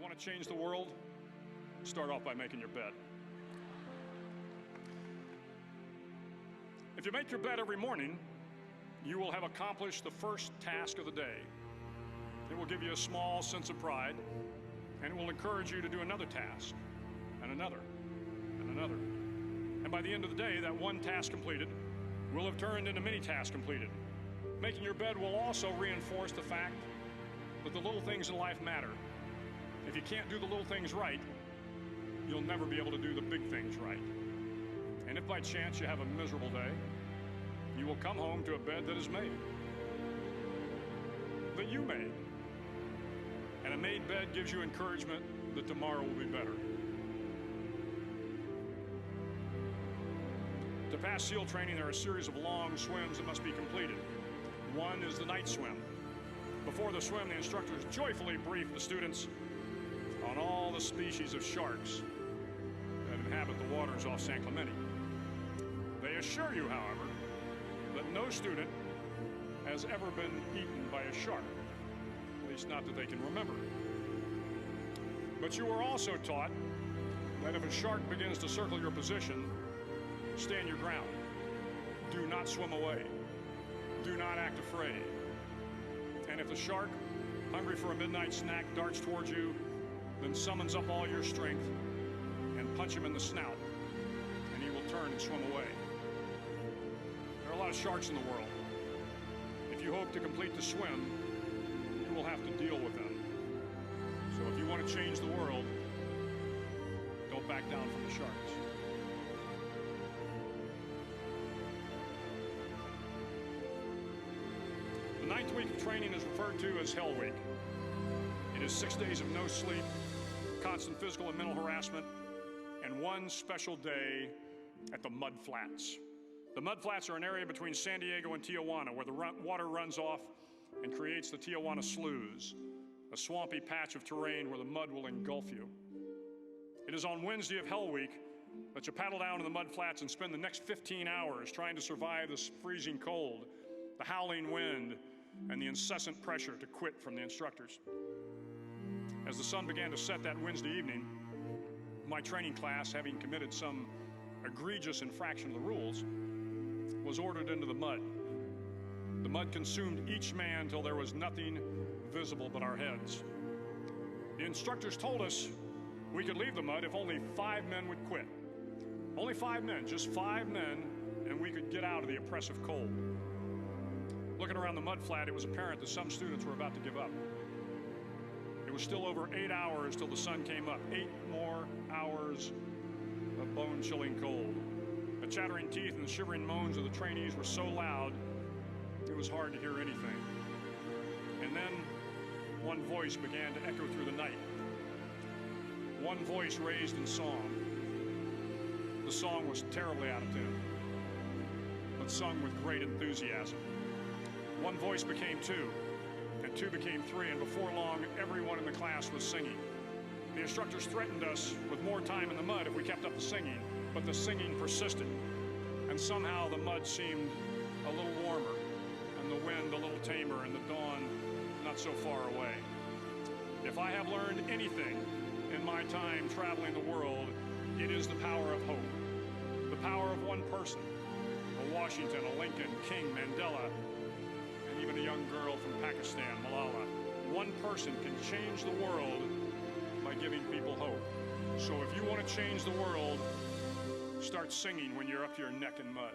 want to change the world, start off by making your bed. If you make your bed every morning, you will have accomplished the first task of the day. It will give you a small sense of pride, and it will encourage you to do another task, and another, and another. And by the end of the day, that one task completed will have turned into many tasks completed. Making your bed will also reinforce the fact that the little things in life matter. If you can't do the little things right, you'll never be able to do the big things right. And if by chance you have a miserable day, you will come home to a bed that is made, that you made. And a made bed gives you encouragement that tomorrow will be better. To pass SEAL training, there are a series of long swims that must be completed. One is the night swim. Before the swim, the instructors joyfully brief the students on all the species of sharks that inhabit the waters off San Clemente. They assure you, however, that no student has ever been eaten by a shark, at least not that they can remember. But you are also taught that if a shark begins to circle your position, stand your ground. Do not swim away. Do not act afraid. And if the shark, hungry for a midnight snack, darts towards you, then summons up all your strength and punch him in the snout, and he will turn and swim away. There are a lot of sharks in the world. If you hope to complete the swim, you will have to deal with them. So if you want to change the world, don't back down from the sharks. The 9th week of training is referred to as Hell Week. It is 6 days of no sleep, constant physical and mental harassment, and one special day at the Mud Flats. The Mud Flats are an area between San Diego and Tijuana where the water runs off and creates the Tijuana Sloughs, a swampy patch of terrain where the mud will engulf you. It is on Wednesday of Hell Week that you paddle down to the Mud Flats and spend the next 15 hours trying to survive this freezing cold, the howling wind, and the incessant pressure to quit from the instructors. As the sun began to set that Wednesday evening, my training class, having committed some egregious infraction of the rules, was ordered into the mud. The mud consumed each man till there was nothing visible but our heads. The instructors told us we could leave the mud if only 5 men would quit. Only 5 men, just 5 men, and we could get out of the oppressive cold. Looking around the mud flat, it was apparent that some students were about to give up. It was still over 8 hours till the sun came up. 8 more hours of bone-chilling cold. The chattering teeth and the shivering moans of the trainees were so loud, it was hard to hear anything. And then one voice began to echo through the night. One voice raised in song. The song was terribly out of tune, but sung with great enthusiasm. One voice became 2, and 2 became 3, and before long, everyone in the class was singing. The instructors threatened us with more time in the mud if we kept up the singing, but the singing persisted, and somehow the mud seemed a little warmer, and the wind a little tamer, and the dawn not so far away. If I have learned anything in my time traveling the world, it is the power of hope. The power of one person, a Washington, a Lincoln, King, Mandela, and even a young girl from Pakistan, Malala. One person can change the world by giving people hope. So if you want to change the world, start singing when you're up to your neck in mud.